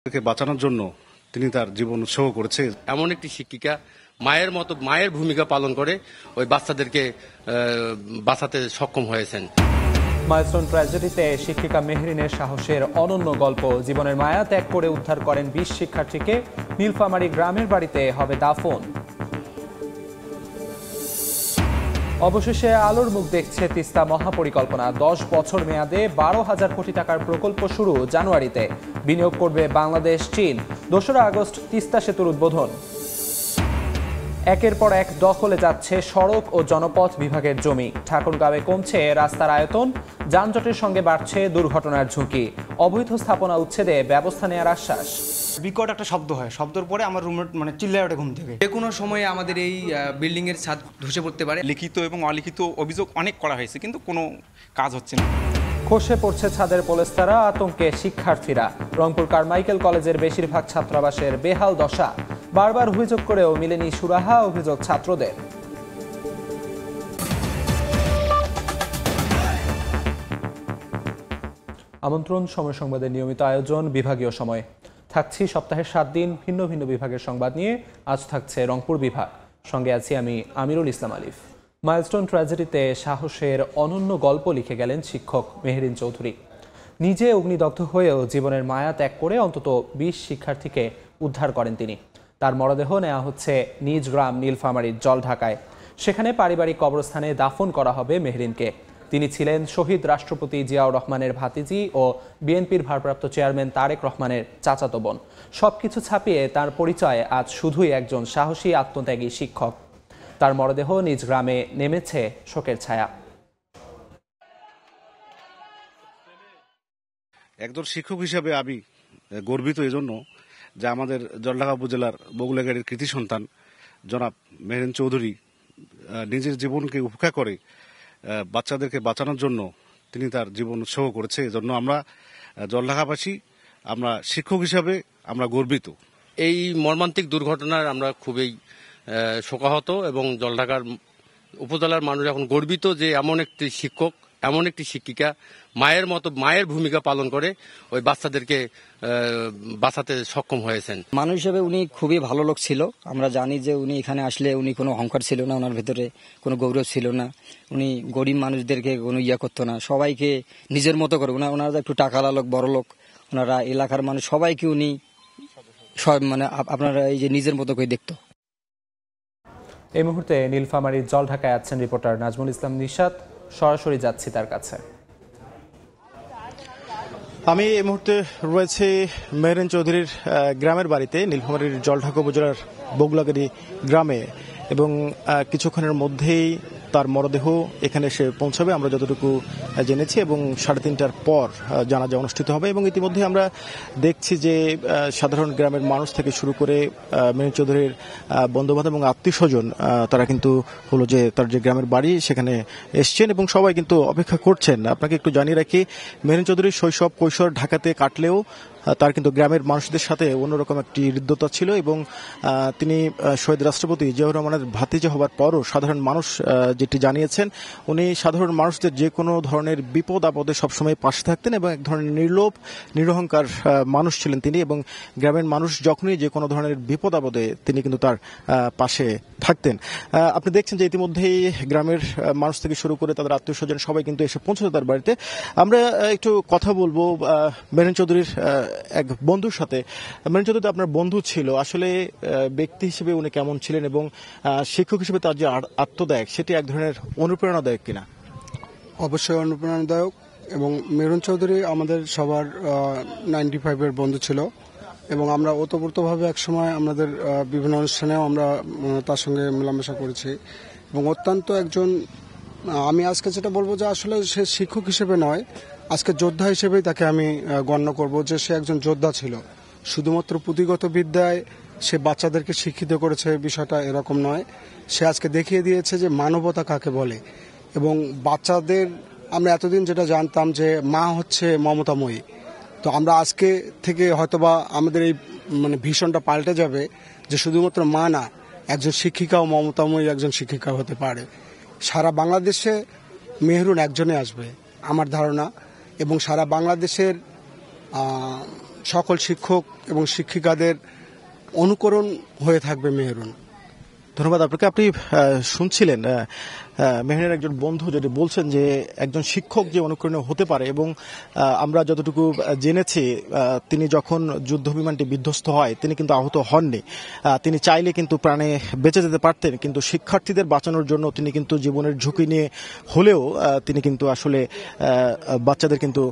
বাঁচানোর জন্য তিনি তার জীবন উৎসর্গ করেছে। এমন একটি শিক্ষিকা মায়ের মতো মায়ের ভূমিকা পালন করে ওই বাচ্চাদেরকে বাঁচাতে সক্ষম হয়েছেন। মাইলস্টোন ট্র্যাজেডিতে শিক্ষিকা মেহরিনের সাহসের অনন্য গল্প। জীবনের মায়া ত্যাগ করে উদ্ধার করেন ২০ শিক্ষার্থীকে। নীলফামারী গ্রামের বাড়িতে হবে দাফন। অবশেষে আলোর মুখ দেখছে তিস্তা মহাপরিকল্পনা। ১০ বছর মেয়াদে ১২,০০০ কোটি টাকার প্রকল্প শুরু জানুয়ারিতে। বিনিয়োগ করবে বাংলাদেশ, চীন। ২রা আগস্ট তিস্তা সেতুর উদ্বোধন। একের পর এক দখলে যাচ্ছে সড়ক ও জনপথ বিভাগের জমি। ঠাকুরগাঁওয়ে কমছে রাস্তার আয়তন, যানজটের সঙ্গে বাড়ছে দুর্ঘটনার ঝুঁকি। অবৈধ স্থাপনা উচ্ছেদে ব্যবস্থা নেওয়ার আশ্বাস। বিকট একটা শব্দ হয়, শব্দের পরে আমার রুমমেট চিল্লায় ওঠে ঘুম থেকে। যে কোনো সময়ে আমাদের এই বিল্ডিং এর ছাদ ধসে পড়তে পারে। লিখিত এবং অলিখিত অভিযোগ অনেক করা হয়েছে, কিন্তু কোনো কাজ হচ্ছে না। খসে পড়ছে ছাদের পলেস্তারা, আতঙ্কে শিক্ষার্থীরা। রংপুর কারমাইকেল কলেজের বেশিরভাগ ছাত্রাবাসের বেহাল দশা। বারবার অভিযোগ করেও মিলেনি সুরাহা, অভিযোগ ছাত্রদের। আমন্ত্রণ সময় সংবাদের নিয়মিত আয়োজন বিভাগীয় সময়। থাকছি সপ্তাহের 7 দিন ভিন্ন ভিন্ন বিভাগের সংবাদ নিয়ে। আজ থাকছে রংপুর বিভাগ, সঙ্গে আছি আমি আমিরুল ইসলাম আলিফ। মাইলস্টোন ট্র্যাজেডিতে সাহসের অনন্য গল্প লিখে গেলেন শিক্ষক মেহরিন চৌধুরী। নিজে অগ্নিদগ্ধ হয়েও জীবনের মায়া ত্যাগ করে অন্তত ২০ শিক্ষার্থীকে উদ্ধার করেন তিনি। তার মরদেহ নেওয়া হচ্ছে নিজ গ্রাম নীলফামারীর জলঢাকায়। সেখানে পারিবারিক কবরস্থানে দাফন করা হবে মেহরিনকে। তিনি ছিলেন শহীদ রাষ্ট্রপতি জিয়াউর রহমানের ভাতিজি ও বিএনপির ভারপ্রাপ্ত চেয়ারম্যান তারেক রহমানের চাচাতো বোন। সবকিছু ছাপিয়ে তার পরিচয় আজ শুধুই একজন সাহসী আত্মত্যাগী শিক্ষক। তার মরদেহ নিজ গ্রামে নেমেছে শোকের ছায়া। একজন শিক্ষক হিসেবে আমি গর্বিত এজন্য যে আমাদের জলঢাকা উপজেলার বগুড়াগাড়ির কৃতি সন্তান জনাব মেহরিন চৌধুরী নিজের জীবনকে উপেক্ষা করে বাচ্চাদেরকে বাঁচানোর জন্য তিনি তার জীবন উৎসর্গ করেছে। এজন্য আমরা জলঢাকাবাসী, আমরা শিক্ষক হিসাবে আমরা গর্বিত। এই মর্মান্তিক দুর্ঘটনার আমরা খুবই শোকাহত এবং জলঢাকার উপজেলার মানুষ এখন গর্বিত যে এমন একটি শিক্ষক, এমন একটি শিক্ষিকা মায়ের মতো মায়ের ভূমিকা পালন করে ওই বাচ্চাদেরকে বাঁচাতে সক্ষম হয়েছেন। মানুষ হিসেবে উনি খুবই ভালো লোক ছিল। আমরা জানি যে উনি এখানে আসলে উনি কোনো অহংকার ছিল না, ওনার ভেতরে কোনো গৌরব ছিল না। উনি গরিব মানুষদেরকে কোনো করতো না, সবাইকে নিজের মতো করে। ওনারা একটু টাকালা লোক, বড় লোক, ওনারা এলাকার মানুষ সবাইকে উনি আপনারা এই যে নিজের মতো করে দেখতো। এই মুহূর্তে নীলফামারীর জলঢাকায় আছেন রিপোর্টার নাজমুল ইসলাম নিশাত। সরাসরি যাচ্ছি তার কাছে। আমি এই মুহূর্তে রয়েছে মেহরিন চৌধুরীর গ্রামের বাড়িতে, নীলফামারীর জলঢাকা উপজেলার বগুড়াগাড়ি গ্রামে, এবং কিছুক্ষণের মধ্যেই তার মরদেহ এখানে এসে পৌঁছাবে আমরা যতটুকু জেনেছি, এবং 3:30টার পর জানাজা অনুষ্ঠিত হবে। এবং ইতিমধ্যে আমরা দেখছি যে সাধারণ গ্রামের মানুষ থেকে শুরু করে মেহরিন চৌধুরীর বন্ধুবান্ধব এবং আত্মীয় স্বজন তারা কিন্তু হলো যে তার যে গ্রামের বাড়ি সেখানে এসছেন এবং সবাই কিন্তু অপেক্ষা করছেন। আপনাকে একটু জানিয়ে রাখি, মেহরিন চৌধুরীর শৈশব কৈশোর ঢাকাতে কাটলেও তার কিন্তু গ্রামের মানুষদের সাথে অন্যরকম একটি হৃদ্যতা ছিল, এবং তিনি শহীদ রাষ্ট্রপতি জিয়াউর রহমানের ভাতিজা হবার পরও সাধারণ মানুষ যেটি জানিয়েছেন, উনি সাধারণ মানুষদের যে কোনো ধরনের বিপদ আপদে সবসময় পাশে থাকতেন এবং এক ধরনের নির্লোভ নিরহংকার মানুষ ছিলেন তিনি। এবং গ্রামের মানুষ যখনই যে কোনো ধরনের বিপদ আপদে তিনি কিন্তু তার পাশে থাকতেন। আপনি দেখছেন যে ইতিমধ্যেই গ্রামের মানুষ থেকে শুরু করে তাদের আত্মীয় স্বজন সবাই কিন্তু এসে পৌঁছেছে তার বাড়িতে। আমরা একটু কথা বলবো মেহরিন চৌধুরীর এক বন্ধুর সাথে। মেহরিন চৌধুরী আপনার বন্ধু ছিল, আসলে ব্যক্তি হিসেবে উনি কেমন ছিলেন এবং শিক্ষক হিসেবে তার যে আত্মত্যাগ সেটি এক ধরনের অনুপ্রেরণাদায়ক কিনা? অবশ্যই অনুপ্রেরণাদায়ক। এবং মেহরিন চৌধুরী আমাদের সবার 95-এর বন্ধু ছিল, এবং আমরা ওতপ্রোতভাবে একসময় আমাদের বিভিন্ন অনুষ্ঠানেও আমরা তার সঙ্গে মেলামেশা করেছি। এবং অত্যন্ত একজন, আমি আজকে যেটা বলবো যে আসলে সে শিক্ষক হিসেবে নয়, আজকে যোদ্ধা হিসেবেই তাকে আমি গণ্য করব, যে সে একজন যোদ্ধা ছিল। শুধুমাত্র পুঁথিগত বিদ্যায় সে বাচ্চাদেরকে শিক্ষিত করেছে বিষয়টা এরকম নয়, সে আজকে দেখিয়ে দিয়েছে যে মানবতা কাকে বলে। এবং বাচ্চাদের আমরা এতদিন যেটা জানতাম যে মা হচ্ছে মমতাময়ী, তো আমরা আজকে থেকে হয়তোবা আমাদের এই ভীষণটা পাল্টে যাবে যে শুধুমাত্র মা না, একজন শিক্ষিকাও মমতাময়ী একজন শিক্ষিকা হতে পারে। সারা বাংলাদেশে মেহরিন একজনে আসবে আমার ধারণা, এবং সারা বাংলাদেশের সকল শিক্ষক এবং শিক্ষিকাদের অনুকরণ হয়ে থাকবে মেহেরুন। ধন্যবাদ আপনাকে। আপনি শুনছিলেন মেহেরের একজন বন্ধু যেটি বলছেন যে একজন শিক্ষক যে অনুকরণীয় হতে পারে, এবং আমরা যতটুকু জেনেছি তিনি যখন যুদ্ধ বিমানটি বিধ্বস্ত হয় তিনি কিন্তু আহত হননি। তিনি চাইলে কিন্তু প্রাণে বেঁচে যেতে পারতেন, কিন্তু শিক্ষার্থীদের বাঁচানোর জন্য তিনি কিন্তু জীবনের ঝুঁকি নিয়ে হলেও তিনি কিন্তু আসলে বাচ্চাদের কিন্তু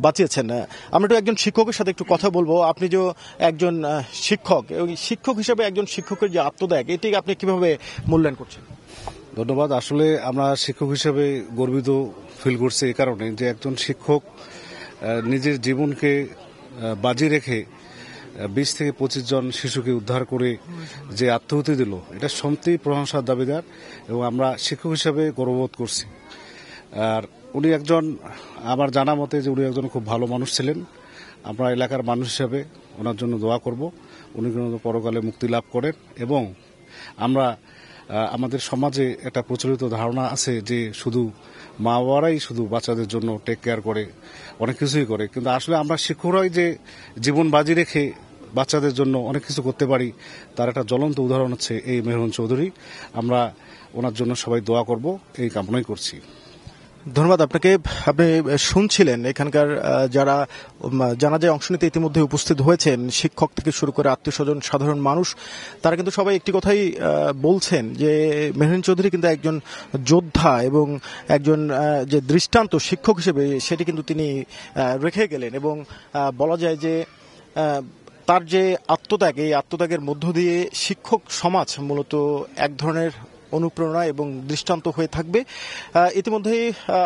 বাঁচিয়েছেন। আমরা একটু একজন শিক্ষকের সাথে একটু কথা বলবো। আপনি যে একজন শিক্ষক, শিক্ষক হিসেবে একজন শিক্ষকের যে আত্মত্যাগ, এটি আপনি কিভাবে মূল্যায়ন করছেন? ধন্যবাদ। আসলে আমরা শিক্ষক হিসেবে গর্বিত ফিল করছি এই কারণে যে একজন শিক্ষক নিজের জীবনকে বাজি রেখে 20 থেকে 25 জন শিশুকে উদ্ধার করে যে আত্মহতি দিল, এটা সত্যিই প্রশংসার দাবিদার এবং আমরা শিক্ষক হিসেবে গর্ববোধ করছি। আর উনি একজন, আমার জানা মতে যে উনি একজন খুব ভালো মানুষ ছিলেন। আমরা এলাকার মানুষ হিসেবে ওনার জন্য দোয়া করব, উনি যেন পরকালে মুক্তি লাভ করেন। এবং আমরা আমাদের সমাজে একটা প্রচলিত ধারণা আছে যে শুধু মা বাবারাই শুধু বাচ্চাদের জন্য টেক কেয়ার করে, অনেক কিছুই করে, কিন্তু আসলে আমরা শিক্ষকরাই যে জীবন বাজি রেখে বাচ্চাদের জন্য অনেক কিছু করতে পারি তার একটা জ্বলন্ত উদাহরণ হচ্ছে এই মেহরুন চৌধুরী। আমরা ওনার জন্য সবাই দোয়া করব, এই কামনাই করছি। ধন্যবাদ আপনাকে। আপনি শুনছিলেন এখানকার যারা জানাজায় অংশ নিতে ইতিমধ্যে উপস্থিত হয়েছেন, শিক্ষক থেকে শুরু করে আত্মীয় স্বজন, সাধারণ মানুষ, তারা কিন্তু সবাই একটি কথাই বলছেন যে মেহরুন চৌধুরী কিন্তু একজন যোদ্ধা এবং একজন যে দৃষ্টান্ত শিক্ষক হিসেবে সেটি কিন্তু তিনি রেখে গেলেন। এবং বলা যায় যে তার যে আত্মত্যাগ, এই আত্মত্যাগের মধ্য দিয়ে শিক্ষক সমাজ মূলত এক ধরনের অনুপ্রেরণা এবং দৃষ্টান্ত হয়ে থাকবে। ইতিমধ্যেই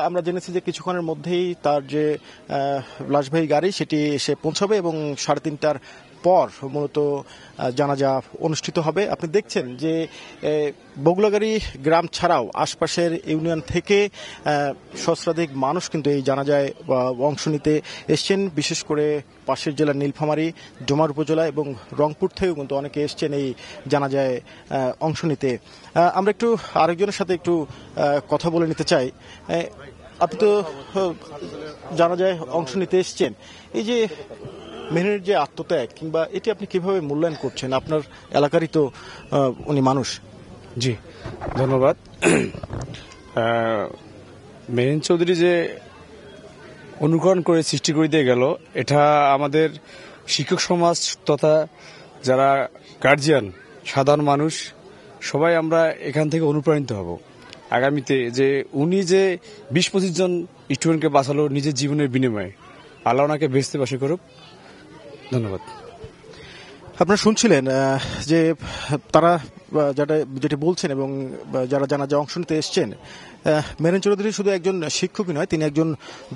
আমরা জেনেছি যে কিছুক্ষণের মধ্যেই তার যে লাশবাহী গাড়ি সেটি এসে পৌঁছাবে এবং 3:30টার পর মূলত জানাজা অনুষ্ঠিত হবে। আপনি দেখছেন যে বগুলাগাড়ি গ্রাম ছাড়াও আশপাশের ইউনিয়ন থেকে সহস্রাধিক মানুষ কিন্তু এই জানাজায় অংশ নিতে এসছেন। বিশেষ করে পাশের জেলার নীলফামারী, ডোমার উপজেলা এবং রংপুর থেকেও কিন্তু অনেকে এসছেন এই জানাজায় অংশ নিতে। আমরা একটু আরেকজনের সাথে একটু কথা বলে নিতে চাই। আপনি তো জানাজায় অংশ নিতে এসছেন, এই যে মেহরুনের যে আত্মত্যাগ কিংবা এটি আপনি কিভাবে মূল্যায়ন করছেন? আপনার এলাকারই তো উনি মানুষ। জি, ধন্যবাদ। মেহরুন চৌধুরী যে অনুকরণ করে সৃষ্টি করে দিয়ে গেল, এটা আমাদের শিক্ষক সমাজ তথা যারা গার্জিয়ান, সাধারণ মানুষ সবাই আমরা এখান থেকে অনুপ্রাণিত হব আগামীতে, যে উনি যে 20-25 জন স্টুডেন্টকে বাঁচালো নিজের জীবনের বিনিময়ে। আল্লাহ ওনাকে বেহেশতে বাসী করুক। ধন্যবাদ। আপনারা শুনছিলেন যে তারা যেটি বলছেন এবং যারা জানাজা অংশ নিতে এসছেন, মেহরুন চৌধুরী শুধু একজন শিক্ষকই নয়, তিনি একজন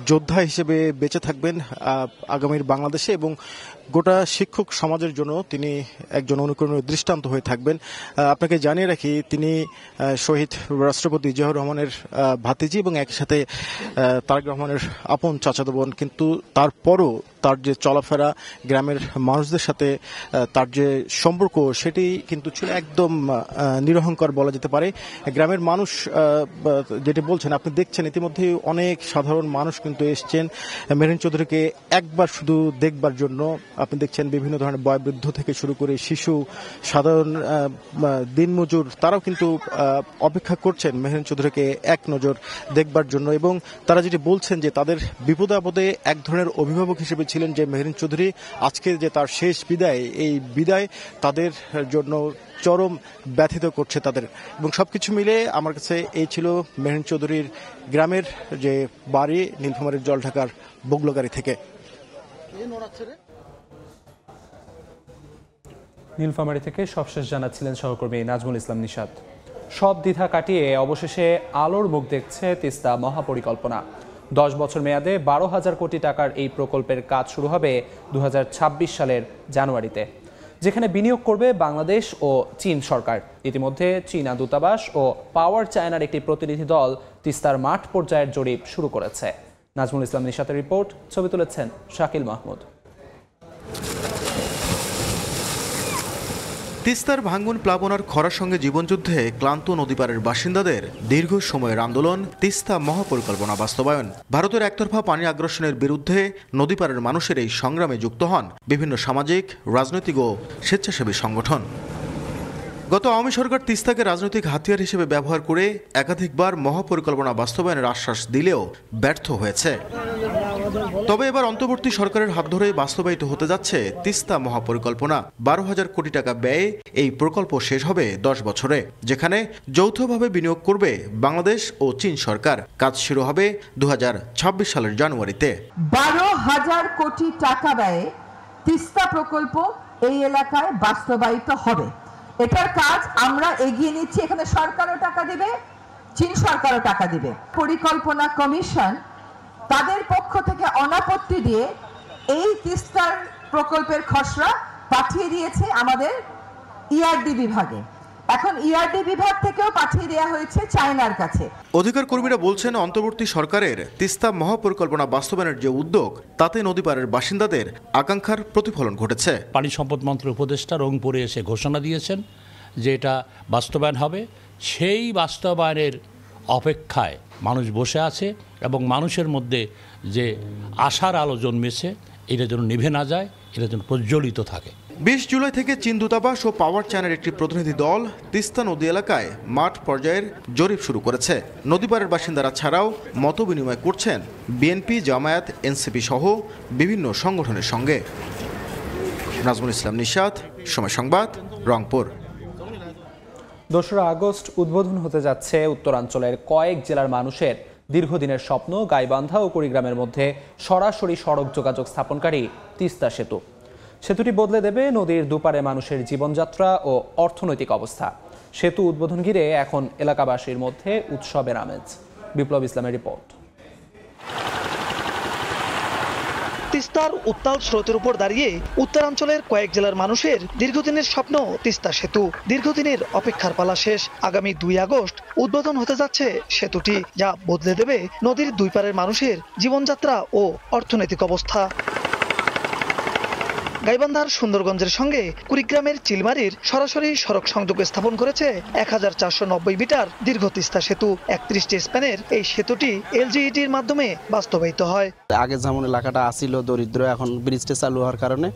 যোদ্ধা হিসেবে বেঁচে থাকবেন আগামীর বাংলাদেশে এবং গোটা শিক্ষক সমাজের জন্য তিনি একজন অনুকরণীয় দৃষ্টান্ত হয়ে থাকবেন। আপনাকে জানিয়ে রাখি, তিনি শহীদ রাষ্ট্রপতি জিয়াউর রহমানের ভাতিজি এবং একই সাথে তারেক রহমানের আপন চাচাতো বোন, কিন্তু তারপরও তার যে চলাফেরা, গ্রামের মানুষদের সাথে তার যে সম্পর্ক, সেটি কিন্তু ছিল একদম নিরহংকার বলা যেতে পারে। গ্রামের মানুষ যেটি বলছেন, আপনি দেখছেন ইতিমধ্যে অনেক সাধারণ মানুষ কিন্তু এসছেন মেহরুন চৌধুরীকে একবার শুধু দেখবার জন্য। আপনি দেখছেন বিভিন্ন ধরনের বয়োবৃদ্ধ থেকে শুরু করে শিশু, সাধারণ দিনমজুর, তারাও কিন্তু অপেক্ষা করছেন মেহরুন চৌধুরীকে এক নজর দেখবার জন্য। এবং তারা যেটি বলছেন যে তাদের বিপদে আপদে এক ধরনের অভিভাবক হিসেবে ছিলেন যে মেহরুন চৌধুরী। আজকে যে তার শেষ বিদায়, এই বিদায় তাদের জন্য চরম ব্যথিত করছে তাদের। এবং সবকিছু মিলে আমার কাছে এই ছিল মেহরুন চৌধুরীর গ্রামের যে বাড়ি, নীলফামারীর জলঢাকার বগুলাগাড়ি থেকে। নীলফামারী থেকে সবশেষ জানাচ্ছিলেন সহকর্মী নাজমুল ইসলাম নিশাত। সব দ্বিধা কাটিয়ে অবশেষে আলোর মুখ দেখছে তিস্তা মহাপরিকল্পনা। 10 বছর মেয়াদে 12,000 কোটি টাকার এই প্রকল্পের কাজ শুরু হবে 2026 সালের জানুয়ারিতে, যেখানে বিনিয়োগ করবে বাংলাদেশ ও চীন সরকার। ইতিমধ্যে চীনা দূতাবাস ও পাওয়ার চায়নার একটি প্রতিনিধি দল তিস্তার মাঠ পর্যায়ের জরিপ শুরু করেছে। নাজমুল ইসলাম নিশাতের রিপোর্ট, ছবি তুলেছেন শাকিল মাহমুদ। তিস্তার ভাঙ্গন প্লাবন আর খরার সঙ্গে জীবনযুদ্ধে ক্লান্ত নদীপাড়ের বাসিন্দাদের দীর্ঘ সময়ের আন্দোলন তিস্তা মহাপরিকল্পনা বাস্তবায়ন। ভারতের একতরফা পানি আগ্রাসনের বিরুদ্ধে নদীপাড়ের মানুষের এই সংগ্রামে যুক্ত হন বিভিন্ন সামাজিক, রাজনৈতিক ও স্বেচ্ছাসেবী সংগঠন। গত আওয়ামী সরকার তিস্তাকে রাজনৈতিক হাতিয়ার হিসেবে ব্যবহার করে একাধিকবার মহাপরিকল্পনা বাস্তবায়নের আশ্বাস দিলেও ব্যর্থ হয়েছে। তবে এবার অন্তর্বর্তী সরকারের হাত ধরে বাস্তবায়িত হতে যাচ্ছে তিস্তা মহাপরিকল্পনা। 12,000 কোটি টাকা ব্যয়ে এই প্রকল্প শেষ হবে 10 বছরে, যেখানে যৌথভাবে বিনিয়োগ করবে বাংলাদেশ ও চীন সরকার। কাজ শুরু হবে 2026 সালের জানুয়ারিতে। 12,000 কোটি টাকা ব্যয়ে তিস্তা প্রকল্প এই এলাকায় বাস্তবায়িত হবে। এটার কাজ আমরা এগিয়ে নিচ্ছি। এখানে সরকারও টাকা দেবে, চীন সরকারও টাকা দেবে। পরিকল্পনা কমিশন তাদের পক্ষ থেকে অনাপত্তি দিয়ে এই তিস্তার প্রকল্পের খসড়া পাঠিয়ে দিয়েছে আমাদের ইআরডি বিভাগে। এখন ইআরডি বিভাগ থেকেও পাঠিয়ে দেওয়া হয়েছে চায়নার কাছে। অধিকার কর্মীরা বলছেন, অন্তর্বর্তী সরকারের তিস্তা মহাপরিকল্পনা বাস্তবায়নের যে উদ্যোগ, তাতে নদীপাড়ের বাসিন্দাদের আকাঙ্ক্ষার প্রতিফলন ঘটেছে। পানি সম্পদ মন্ত্রী উপদেষ্টা রংপুরে এসে ঘোষণা দিয়েছেন যে এটা বাস্তবায়ন হবে। সেই বাস্তবায়নের অপেক্ষায় মানুষ বসে আছে এবং মানুষের মধ্যে যে আশার আলো জন্মেছে এটা যেন নিভে না যায়, এটা যেন প্রজ্বলিত থাকে। 20 জুলাই থেকে চীন দূতাবাস ও পাওয়ার চায়নার একটি প্রতিনিধি দল তিস্তা নদী এলাকায় মাঠ পর্যায়ের জরিপ শুরু করেছে। নদীপাড়ের বাসিন্দারা ছাড়াও মত বিনিময় করছেন বিএনপি, জামায়াত, এনসিপি সহ বিভিন্ন সংগঠনের সঙ্গে। নাজমুল ইসলাম নিশাত, সময় সংবাদ, রংপুর। 2রা আগস্ট উদ্বোধন হতে যাচ্ছে উত্তরাঞ্চলের কয়েক জেলার মানুষের দীর্ঘদিনের স্বপ্ন গাইবান্ধা ও কুড়িগ্রামের মধ্যে সরাসরি সড়ক যোগাযোগ স্থাপনকারী তিস্তা সেতু। সেতুটি বদলে দেবে নদীর দুপারে মানুষের জীবনযাত্রা ও অর্থনৈতিক অবস্থা। সেতু উদ্বোধন ঘিরে এখন এলাকাবাসীর মধ্যে উৎসবের আমেজ। বিপ্লব ইসলামের রিপোর্ট। তিস্তার উত্তাল স্রোতের উপর দাঁড়িয়ে উত্তরাঞ্চলের কয়েক জেলার মানুষের দীর্ঘদিনের স্বপ্ন তিস্তা সেতু। দীর্ঘদিনের অপেক্ষার পালা শেষ। আগামী 2 আগস্ট উদ্বোধন হতে যাচ্ছে সেতুটি, যা বদলে দেবে নদীর দুই পারের মানুষের জীবনযাত্রা ও অর্থনৈতিক অবস্থা। গাইবান্ধার সুন্দরগঞ্জের সঙ্গে কুড়িগ্রামের চিলমারির সরাসরি সড়ক সংযোগ স্থাপন করেছে 1490 মিটার দীর্ঘ তিস্তা সেতু। 31টি স্প্যানের এই সেতুটি এলজিইডির মাধ্যমে বাস্তবায়িত হয়। আগে যেমন এলাকাটা আসিল দরিদ্র, এখন ব্রিজটা চালু হওয়ার কারণে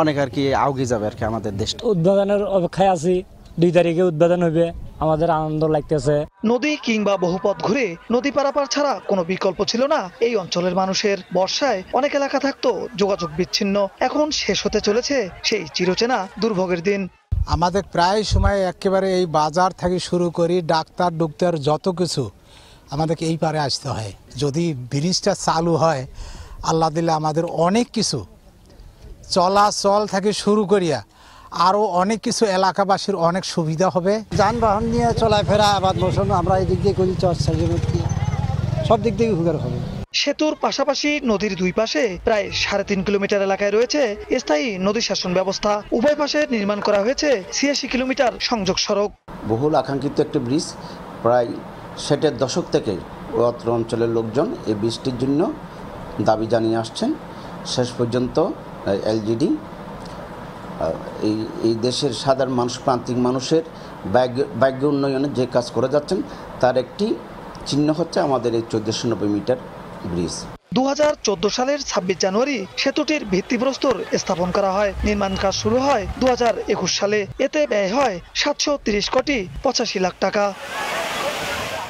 অনেক আর কি আগে যাবে আর কি আমাদের দেশটা। উদ্বোধনের অপেক্ষায় আছি, 2 তারিখে উদ্বোধন হবে, আমাদের আনন্দ লাগতেছে। নদী কিংবা বহুপথ ঘুরে নদী পারাপার ছাড়া কোনো বিকল্প ছিল না এই অঞ্চলের মানুষের। বর্ষায় অনেক এলাকা থাকতো যোগাযোগ বিচ্ছিন্ন, এখন শেষ হতে চলেছে সেই চিরচেনা দুর্ভোগের দিন। আমাদের প্রায় সময় একেবারে এই বাজার থেকে শুরু করি ডাক্তার ডুক্তার যত কিছু আমাদেরকে এই পারে আসতে হয়। যদি ব্রিজটা চালু হয় আল্লাহ দিলে আমাদের অনেক কিছু চলাচল থেকে শুরু করিয়া আরও অনেক কিছু এলাকাবাসীর অনেক সুবিধা হবে। যানবাহন নিয়ে চলাফেরা, আবাদ মৌসুম আমরা এই দিক দিয়ে করি, সব দিক থেকে উপকার হবে। সেতুর পাশাপাশি নদীর দুই পাশে প্রায় 3.5 কিলোমিটার এলাকায় রয়েছে স্থায়ী নদী শাসন ব্যবস্থা। উভয় পাশে নির্মাণ করা হয়েছে 86 কিলোমিটার সংযোগ সড়ক। বহুল আকাঙ্ক্ষিত একটি ব্রিজ, প্রায় 60-এর দশক থেকে অত্র অঞ্চলের লোকজন এই ব্রিজটির জন্য দাবি জানিয়ে আসছেন। শেষ পর্যন্ত এলজিডি এই দেশের সাধারণ মানুষ, প্রান্তিক মানুষের ভাগ্য উন্নয়নে যে কাজ করে যাচ্ছেন তার একটি চিহ্ন হচ্ছে আমাদের এই 1490 মিটার ব্রিজ। 2014 সালের 26 জানুয়ারি সেতুটির ভিত্তিপ্রস্তর স্থাপন করা হয়। নির্মাণ কাজ শুরু হয় 2021 সালে। এতে ব্যয় হয় 730 কোটি 85 লাখ টাকা।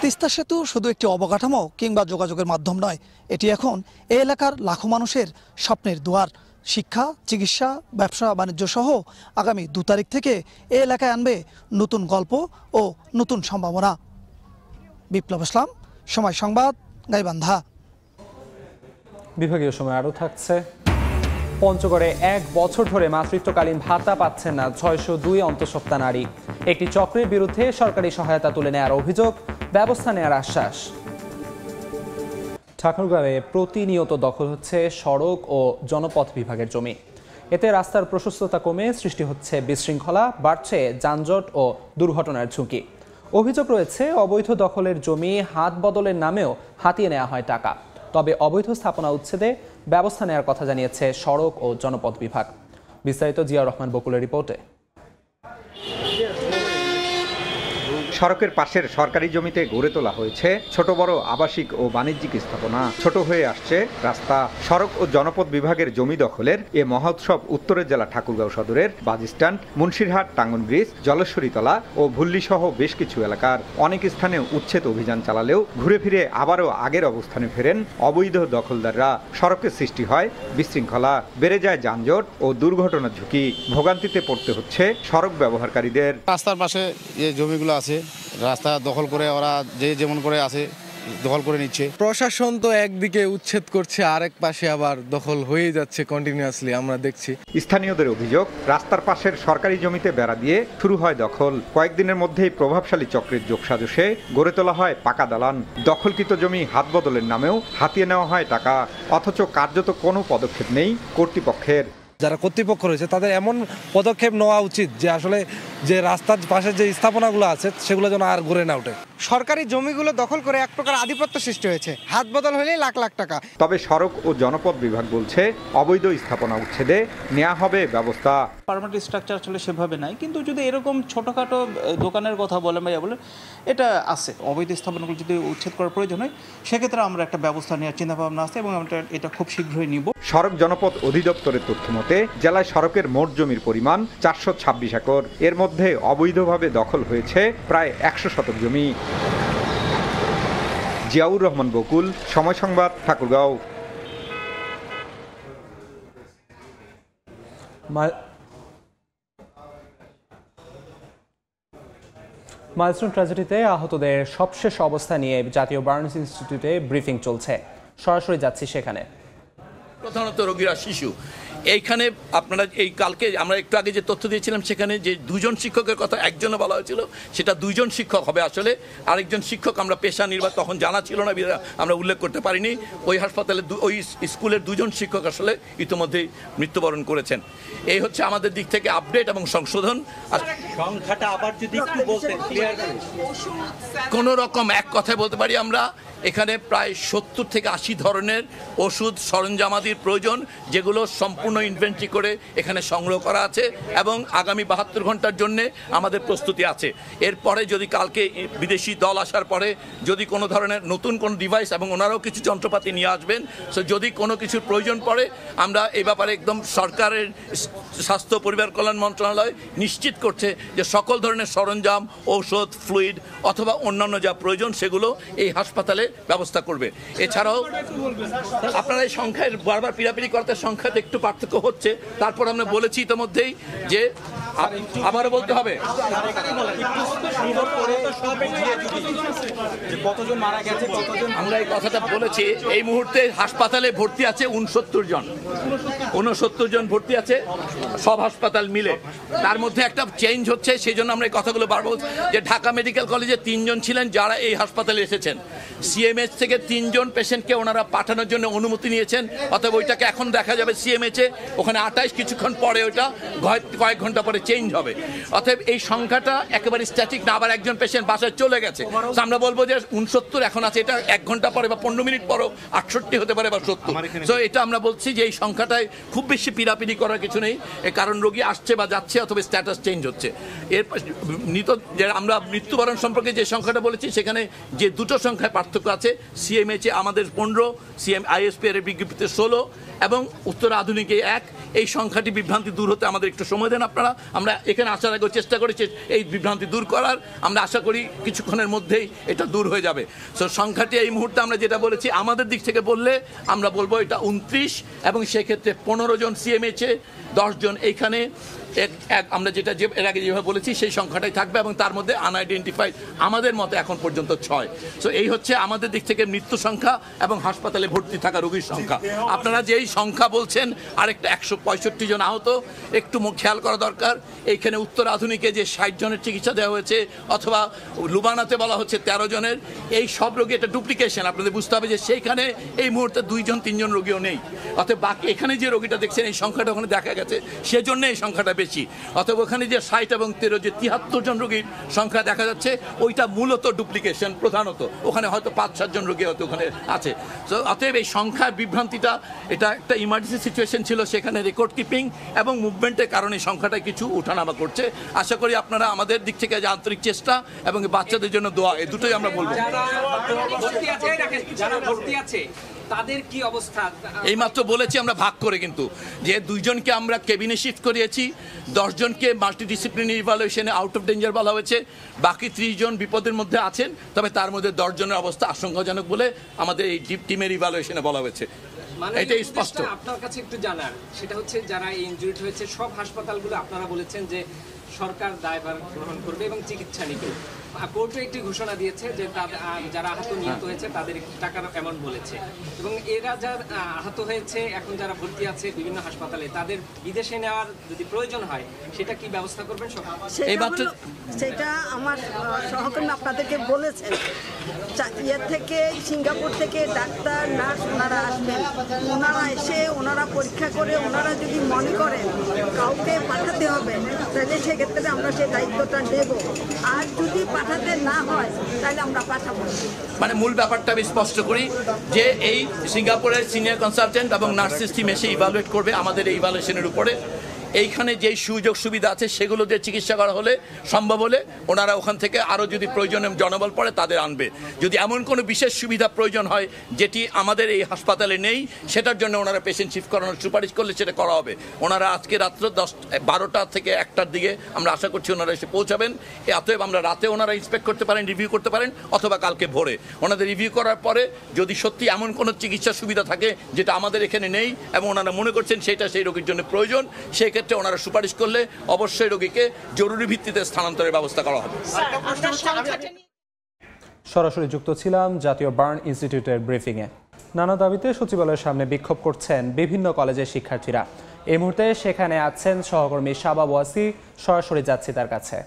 তিস্তা সেতু শুধু একটি অবকাঠামো কিংবা যোগাযোগের মাধ্যম নয়, এটি এখন এই এলাকার লাখো মানুষের স্বপ্নের দুয়ার। শিক্ষা, চিকিৎসা, ব্যবসা বাণিজ্য সহ আগামী 2 তারিখ থেকে এই এলাকায় আনবে নতুন গল্প ও নতুন সম্ভাবনা। বিপ্লব ইসলাম, সময় সংবাদ, গাইবান্ধা। বিভাগীয় সময় আরও থাকছে। পঞ্চগড়ে 1 বছর ধরে মাতৃত্বকালীন ভাতা পাচ্ছেন না 602 অন্তঃসত্ত্বা নারী। একটি চক্রের বিরুদ্ধে সরকারি সহায়তা তুলে নেওয়ার অভিযোগ, ব্যবস্থা নেওয়ার আশ্বাস। ঠাকুরগাঁওয়ে প্রতিনিয়ত দখল হচ্ছে সড়ক ও জনপথ বিভাগের জমি। এতে রাস্তার প্রশস্ততা কমে সৃষ্টি হচ্ছে বিশৃঙ্খলা, বাড়ছে যানজট ও দুর্ঘটনার ঝুঁকি। অভিযোগ রয়েছে অবৈধ দখলের জমি হাত বদলের নামেও হাতিয়ে নেওয়া হয় টাকা। তবে অবৈধ স্থাপনা উচ্ছেদে ব্যবস্থা নেওয়ার কথা জানিয়েছে সড়ক ও জনপথ বিভাগ। বিস্তারিত জিয়াউর রহমান বকুলের রিপোর্টে। সড়কের পাশের সরকারি জমিতে গড়ে তোলা হয়েছে ছোট বড় আবাসিক ও বাণিজ্যিক স্থাপনা। ছোট হয়ে আসছে রাস্তা। সড়ক ও জনপথ বিভাগের জমি দখলের এ মহোৎসব উত্তরের জেলা ঠাকুরগাঁও সদরের বাসস্ট্যান্ড, মুন্সিরহাট টাঙ্গন ব্রিজ, জলেশ্বরীতলা ও ভুল্লি সহ বেশ কিছু এলাকার অনেক স্থানে উচ্ছেদ অভিযান চালালেও ঘুরে ফিরে আবারও আগের অবস্থানে ফেরেন অবৈধ দখলদাররা। সড়কের সৃষ্টি হয় বিশৃঙ্খলা, বেড়ে যায় যানজট ও দুর্ঘটনার ঝুঁকি। ভোগান্তিতে পড়তে হচ্ছে সড়ক ব্যবহারকারীদের। রাস্তার পাশে যে জমিগুলো আছে রাস্তা দখল করে ওরা যে যেমন করে আছে দখল করে নিচ্ছে। প্রশাসন তো একদিকে উচ্ছেদ করছে, আরেক পাশে আবার দখল হয়ে যাচ্ছে কন্টিনিউয়াসলি, আমরা দেখছি। স্থানীয়দের অভিযোগ, রাস্তার পাশের সরকারি জমিতে বেড়া দিয়ে শুরু হয় দখল। কয়েকদিনের মধ্যেই প্রভাবশালী চক্রের যোগসাজশে গড়ে তোলা হয় পাকা দালান। দখলকৃত জমি হাত বদলের নামেও হাতিয়ে নেওয়া হয় টাকা, অথচ কার্যত কোনো পদক্ষেপ নেই কর্তৃপক্ষের। যারা কর্তৃপক্ষ রয়েছে তাদের এমন পদক্ষেপ নেওয়া উচিত যে আসলে যে রাস্তার পাশে যে স্থাপনাগুলো আছে সেগুলো যেন আর ঘুরে না ওঠে। সরকারি জমিগুলো দখল করে এক প্রকার আধিপত্য সৃষ্টি হয়েছে, হাত বদল হলেই লাখ লাখ টাকা। তবে সড়ক ও জনপথ বিভাগ বলছে অবৈধ স্থাপনা উচ্ছেদে নেওয়া হবে ব্যবস্থা। পার্মানেন্ট স্ট্রাকচার আসলে সেভাবে নাই, কিন্তু যদি এরকম ছোটখাটো দোকানের কথা বলে বলে এটা আছে, অবৈধ স্থাপনাগুলো যদি উচ্ছেদ করার প্রয়োজন হয় সেক্ষেত্রে আমরা একটা ব্যবস্থা নেওয়ার চিন্তা ভাবনা আছে এবং আমরা এটা খুব শীঘ্রই নিব। সড়ক জনপথ অধিদপ্তরের তথ্য মতে জেলায় সড়কের মোট জমির পরিমাণ 426 একর। এর মধ্যে অবৈধভাবে দখল হয়েছে প্রায় 100 শতক জমি। জিয়াউর রহমান বকুল, সময় সংবাদ, ঠাকুরগাঁও। মাইলস্টোন ট্র্যাজেডিতে আহতদের সবশেষ অবস্থা নিয়ে জাতীয় বার্নস ইনস্টিটিউটে ব্রিফিং চলছে। সরাসরি যাচ্ছি সেখানে। প্রধানত রোগীরা শিশু। এইখানে আপনারা এই কালকে আমরা একটু আগে যে তথ্য দিয়েছিলাম সেখানে যে 2 জন শিক্ষকের কথা একজনে বলা হয়েছিল, সেটা 2 জন শিক্ষক হবে আসলে। আরেকজন শিক্ষক আমরা পেশা নির্বাহ তখন জানা ছিল না, আমরা উল্লেখ করতে পারিনি। ওই হাসপাতালে ওই স্কুলের 2 জন শিক্ষক আসলে ইতিমধ্যেই মৃত্যুবরণ করেছেন। এই হচ্ছে আমাদের দিক থেকে আপডেট এবং সংশোধন। আর সংখ্যাটা আবার যদি একটু বলতেন ক্লিয়ার কোনো রকম এক কথায় বলতে পারি, আমরা এখানে প্রায় 70 থেকে 80 ধরনের ওষুধ সরঞ্জামাদির প্রয়োজন, যেগুলো সম্পূর্ণ ইনভেন্টরি করে এখানে সংগ্রহ করা আছে এবং আগামী 72 ঘন্টার জন্য আমাদের প্রস্তুতি আছে। এরপরে যদি কালকে বিদেশি দল আসার পরে যদি কোনো ধরনের নতুন কোনো ডিভাইস এবং ওনারাও কিছু যন্ত্রপাতি নিয়ে আসবেন, সো যদি কোনো কিছুর প্রয়োজন পড়ে আমরা এই ব্যাপারে একদম সরকারের স্বাস্থ্য পরিবার কল্যাণ মন্ত্রণালয় নিশ্চিত করছে যে সকল ধরনের সরঞ্জাম, ঔষধ, ফ্লুইড অথবা অন্যান্য যা প্রয়োজন সেগুলো এই হাসপাতালে ব্যবস্থা করবে। এছাড়াও আপনারা এই সংখ্যায় বারবার পিড়াপিড়ি করতে সংখ্যাতে একটু পার্থক্য হচ্ছে, তারপর আমরা বলেছি ইতিমধ্যেই যে আবারও বলতে হবে আমরা এই কথাটা বলেছি। এই মুহূর্তে হাসপাতালে ভর্তি আছে 69 জন ভর্তি আছে সব হাসপাতাল মিলে। তার মধ্যে একটা চেঞ্জ হচ্ছে, সেই জন্য আমরা এই কথাগুলো বারবার বলছি যে ঢাকা মেডিকেল কলেজে 3 জন ছিলেন যারা এই হাসপাতালে এসেছেন। সিএমএইচ থেকে 3 জন পেশেন্টকে ওনারা পাঠানোর জন্য অনুমতি নিয়েছেন, অতএব ওইটাকে এখন দেখা যাবে সিএমএইচে, ওখানে 28 কিছুক্ষণ পরে ওইটা কয়েক ঘন্টা পরে চেঞ্জ হবে। অতএব এই সংখ্যাটা একেবারে স্ট্যাটিক না, আবার একজন পেশেন্ট বাসায় চলে গেছে। আমরা বলবো যে 69 এখন আছে, এটা 1 ঘন্টা পরে বা 15 মিনিট পরও 68 হতে পারে বা 70। তো এটা আমরা বলছি যে এই সংখ্যাটায় খুব বেশি পিড়াপিড়ি করার কিছু নেই, কারণ রোগী আসছে বা যাচ্ছে অথবা স্ট্যাটাস চেঞ্জ হচ্ছে। এর আমরা মৃত্যুবরণ সম্পর্কে যে সংখ্যাটা বলেছি সেখানে যে 2টো সংখ্যায় পার্থক্য আছে। সিএমএইচে আমাদের 15, আইএসপি এর বিজ্ঞপ্তিতে 16 এবং উত্তর আধুনিকে 1। এই সংখ্যাটি বিভ্রান্তি দূর হতে আমাদের একটু সময় দেন আপনারা। আমরা এখানে আসার আগে চেষ্টা করেছি এই বিভ্রান্তি দূর করার, আমরা আশা করি কিছুক্ষণের মধ্যেই এটা দূর হয়ে যাবে। সো সংখ্যাটি এই মুহূর্তে আমরা যেটা বলেছি আমাদের দিক থেকে বললে আমরা বলবো এটা 29 এবং সেক্ষেত্রে 15 জন সিএমএইচে, 10 জন এইখানে, আমরা যেটা এর আগে যেভাবে বলেছি সেই সংখ্যাটাই থাকবে এবং তার মধ্যে আনআইডেন্টিফাইড আমাদের মতে এখন পর্যন্ত 6। সো এই হচ্ছে আমাদের দিক থেকে মৃত্যু সংখ্যা এবং হাসপাতালে ভর্তি থাকা রোগীর সংখ্যা। আপনারা যেই সংখ্যা বলছেন আরেকটা 165 জন আহত, একটু খেয়াল করা দরকার। এইখানে উত্তর আধুনিকে যে 60 জনের চিকিৎসা দেওয়া হয়েছে অথবা লুবানাতে বলা হচ্ছে 13 জনের, এই সব রোগী এটা ডুপ্লিকেশন। আপনাদের বুঝতে হবে যে সেইখানে এই মুহূর্তে 2 জন 3 জন রোগীও নেই, অতএব বাকি এখানে যে রোগীটা দেখছেন এই সংখ্যাটা ওখানে দেখা গেছে, সেজন্য এই সংখ্যাটা বেশি। অতএব ওখানে যে 60 এবং 13 যে 73 জন রোগীর সংখ্যা দেখা যাচ্ছে ওইটা মূলত ডুপ্লিকেশন প্রধানত। ওখানে হয়তো 5-7 জন রোগী হয়তো ওখানে আছে। অতএব এই সংখ্যার বিভ্রান্তিটা, এটা একটা ইমার্জেন্সি সিচুয়েশন ছিল, সেখানে রেকর্ড কিপিং এবং মুভমেন্টের কারণে সংখ্যাটা কিছু উঠানামা করছে। আশা করি আপনারা আমাদের দিক থেকে যে আন্তরিক চেষ্টা এবং বাচ্চাদের জন্য দোয়া, এই দুটোই আমরা বলবো। যারা ভর্তি আছে তাদের কি অবস্থা? এইমাত্র বলেছি আমরা ভাগ করে, কিন্তু যে 2 জনকে আমরা কেবিনে শিফট করিয়েছি, 10 জনকে মাল্টিডিসিপ্লিনারি ইভালুয়েশনে আউট অফ ডেঞ্জার বলা হয়েছে, বাকি 30 জন বিপদের মধ্যে আছেন, তবে তার মধ্যে 10 জনের অবস্থা আশঙ্কাজনক বলে আমাদের এই টিমের ইভালুয়েশনে বলা হয়েছে। এটাই স্পষ্ট। আপনার কাছে একটু জানার সেটা হচ্ছে যারা ইনজুরিড হয়েছে সব হাসপাতালগুলো আপনারা বলেছেন যে সরকার দায়ভার গ্রহণ করবে এবং চিকিৎসা নিবে। কোর্টে একটি ঘোষণা দিয়েছে যে যারা আহত নিহত হয়েছে তাদের টাকার অ্যামাউন্ট বলেছে, এবং এরা যারা আহত হয়েছে এখন যারা ভর্তি আছে বিভিন্ন হাসপাতালে তাদের বিদেশে নেওয়ার যদি প্রয়োজন হয় সেটা কি ব্যবস্থা করবেন? সেটা আমার সহকর্মী আপনাদেরকে বলেছেন, ইয়ে থেকে সিঙ্গাপুর থেকে ডাক্তার নার্স ওনারা আসবেন, ওনারা এসে ওনারা পরীক্ষা করে ওনারা যদি মনে করেন কাউকে পাঠাতে হবে তাহলে সেক্ষেত্রে আমরা সেই দায়িত্বটা নেব, আর যদি পাঠাতে না হয় তাহলে আমরা পাঠাবো। মানে মূল ব্যাপারটা আমি স্পষ্ট করি যে এই সিঙ্গাপুরের সিনিয়র কনসালটেন্ট এবং নার্সিস টিম এসে ইভালুয়েট করবে আমাদের এই ইভালুয়েশনের উপরে। এইখানে যেই সুযোগ সুবিধা আছে সেগুলো দিয়ে চিকিৎসা করা হলে সম্ভব হলে ওনারা ওখান থেকে আরও যদি প্রয়োজনে জনবল পড়ে তাদের আনবে। যদি এমন কোনো বিশেষ সুবিধা প্রয়োজন হয় যেটি আমাদের এই হাসপাতালে নেই, সেটার জন্য ওনারা পেশেন্ট শিফট করানোর সুপারিশ করলে সেটা করা হবে। ওনারা আজকে রাত্র 12টা থেকে 1টার দিকে আমরা আশা করছি ওনারা এসে পৌঁছাবেন। অতএব আমরা রাতে ওনারা ইন্সপেক্ট করতে পারেন, রিভিউ করতে পারেন, অথবা কালকে ভোরে ওনাদের রিভিউ করার পরে যদি সত্যি এমন কোনো চিকিৎসা সুবিধা থাকে যেটা আমাদের এখানে নেই এবং ওনারা মনে করছেন সেটা সেই রোগীর জন্য প্রয়োজন, সেক্ষেত্রে ওনারা সুপারিশ করলে অবশ্যই রোগীকে জরুরি ভিত্তিতে স্থানান্তরের ব্যবস্থা করা হবে। সরাসরি যুক্ত ছিলাম জাতীয় বার্ন ইনস্টিটিউটের ব্রিফিংয়ে। নানা দাবিতে সচিবালয়ের সামনে বিক্ষোভ করছেন বিভিন্ন কলেজের শিক্ষার্থীরা। এই মুহূর্তে সেখানে আছেন সহকর্মী শাবাব ওয়াসি, সরাসরি যাচ্ছি তার কাছে।